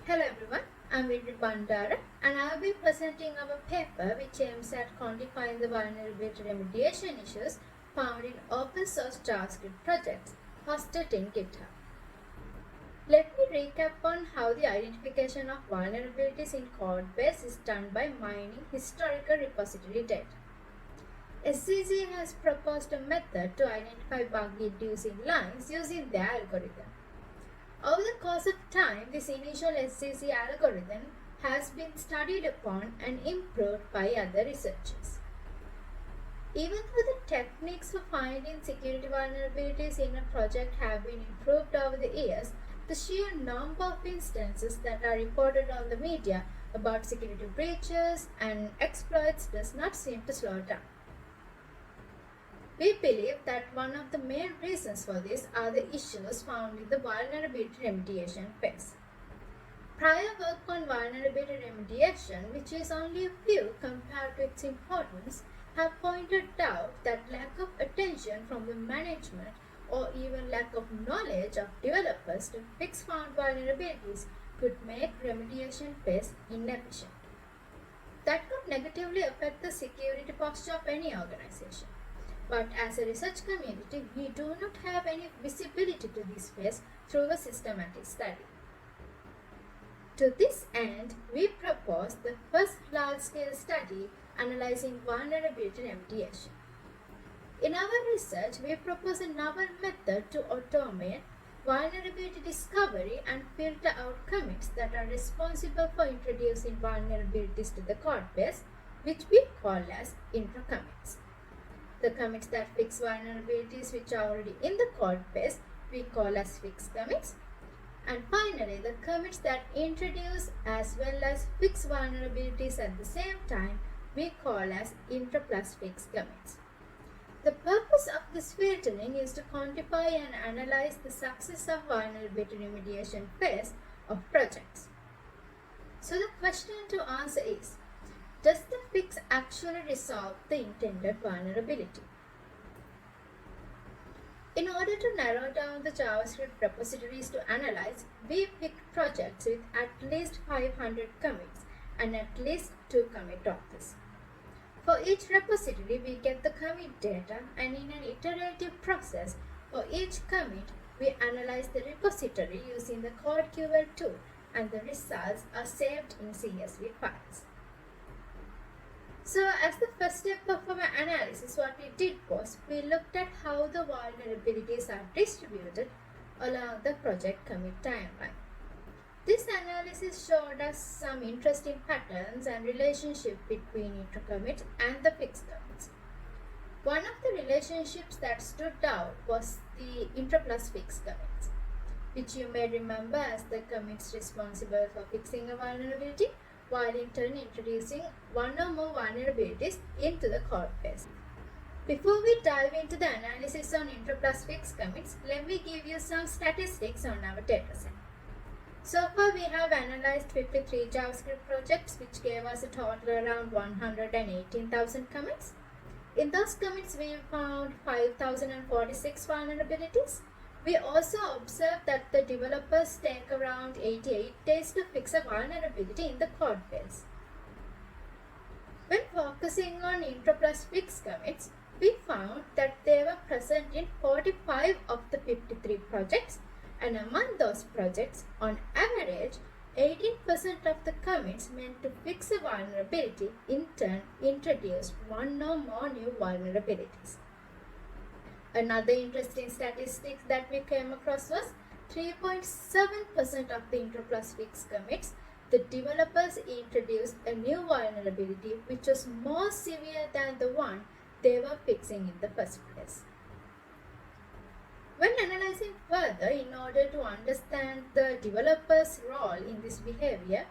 Hello everyone, I'm Vidya Bandara and I'll be presenting our paper which aims at quantifying the vulnerability remediation issues found in open source JavaScript projects hosted in GitHub. Let me recap on how the identification of vulnerabilities in codebase is done by mining historical repository data. SCC has proposed a method to identify bug-inducing lines using their algorithm. Over the course of time, this initial SCC algorithm has been studied upon and improved by other researchers. Even though the techniques for finding security vulnerabilities in a project have been improved over the years, the sheer number of instances that are reported on the media about security breaches and exploits does not seem to slow down. We believe that one of the main reasons for this are the issues found in the vulnerability remediation phase. Prior work on vulnerability remediation, which is only a few compared to its importance, have pointed out that lack of attention from the management or even lack of knowledge of developers to fix found vulnerabilities could make remediation phase inefficient. That could negatively affect the security posture of any organization. But as a research community, we do not have any visibility to this phase through a systematic study. To this end, we propose the first large-scale study analyzing vulnerability remediation. In our research, we propose a novel method to automate vulnerability discovery and filter out commits that are responsible for introducing vulnerabilities to the codebase, which we call as intro commits. The commits that fix vulnerabilities which are already in the code base we call as fix commits. And finally, the commits that introduce as well as fix vulnerabilities at the same time we call as intro plus fix commits. The purpose of this filtering is to quantify and analyze the success of vulnerability remediation phase of projects. So the question to answer is, does the fix actually resolve the intended vulnerability? In order to narrow down the JavaScript repositories to analyze, we picked projects with at least 500 commits and at least 2 commit authors. For each repository, we get the commit data, and in an iterative process, for each commit, we analyze the repository using the CodeQL tool, and the results are saved in CSV files. So as the first step of our analysis, what we did was we looked at how the vulnerabilities are distributed along the project commit timeline. This analysis showed us some interesting patterns and relationship between intro commits and the fix commits. One of the relationships that stood out was the intro plus fix commits, which you may remember as the commits responsible for fixing a vulnerability, while in turn introducing one or more vulnerabilities into the code base. Before we dive into the analysis on intro plus fix commits, let me give you some statistics on our dataset. So far we have analyzed 53 JavaScript projects, which gave us a total around 118,000 commits. In those commits we found 5,046 vulnerabilities. We also observed that the developers take around 88 days to fix a vulnerability in the code base. When focusing on intro plus fix commits, we found that they were present in 45 of the 53 projects, and among those projects, on average, 18% of the commits meant to fix a vulnerability in turn introduced one or more new vulnerabilities. Another interesting statistic that we came across was 3.7% of the intro plus fix commits, the developers introduced a new vulnerability which was more severe than the one they were fixing in the first place. When analyzing further in order to understand the developer's role in this behavior,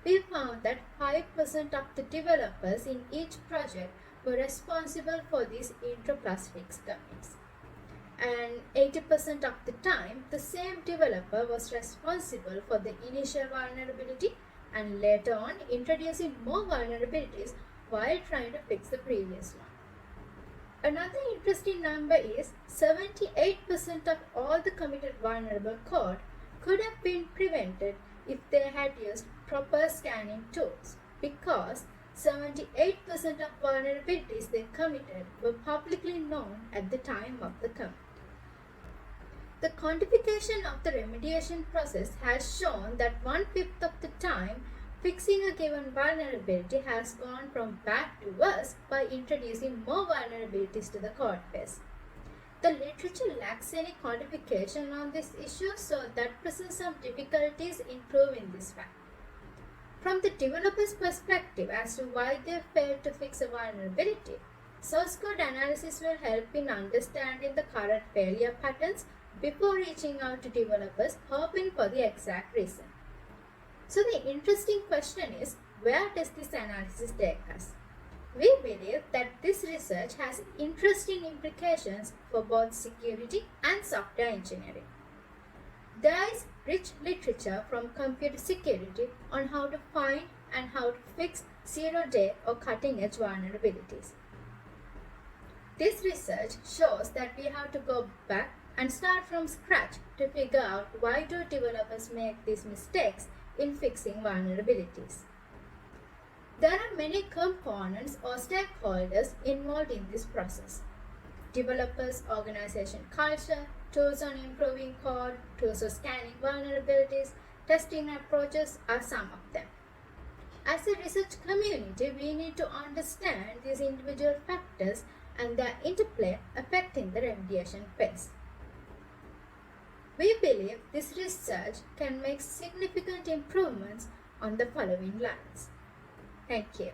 we found that 5% of the developers in each project were responsible for these intro plus fix commits. And 80% of the time, the same developer was responsible for the initial vulnerability and later on introducing more vulnerabilities while trying to fix the previous one. Another interesting number is 78% of all the committed vulnerable code could have been prevented if they had used proper scanning tools, because 78% of vulnerabilities they committed were publicly known at the time of the commit. The quantification of the remediation process has shown that 1/5 of the time, fixing a given vulnerability has gone from bad to worse by introducing more vulnerabilities to the code base. The literature lacks any quantification on this issue, so that presents some difficulties in proving this fact. From the developer's perspective as to why they failed to fix a vulnerability, source code analysis will help in understanding the current failure patterns before reaching out to developers hoping for the exact reason. So the interesting question is, where does this analysis take us? We believe that this research has interesting implications for both security and software engineering. There is rich literature from computer security on how to find and how to fix zero-day or cutting-edge vulnerabilities. This research shows that we have to go back and start from scratch to figure out why do developers make these mistakes in fixing vulnerabilities. There are many components or stakeholders involved in this process. Developers, organization culture, tools on improving code, tools for scanning vulnerabilities, testing approaches are some of them. As a research community, we need to understand these individual factors and their interplay affecting the remediation phase. We believe this research can make significant improvements on the following lines. Thank you.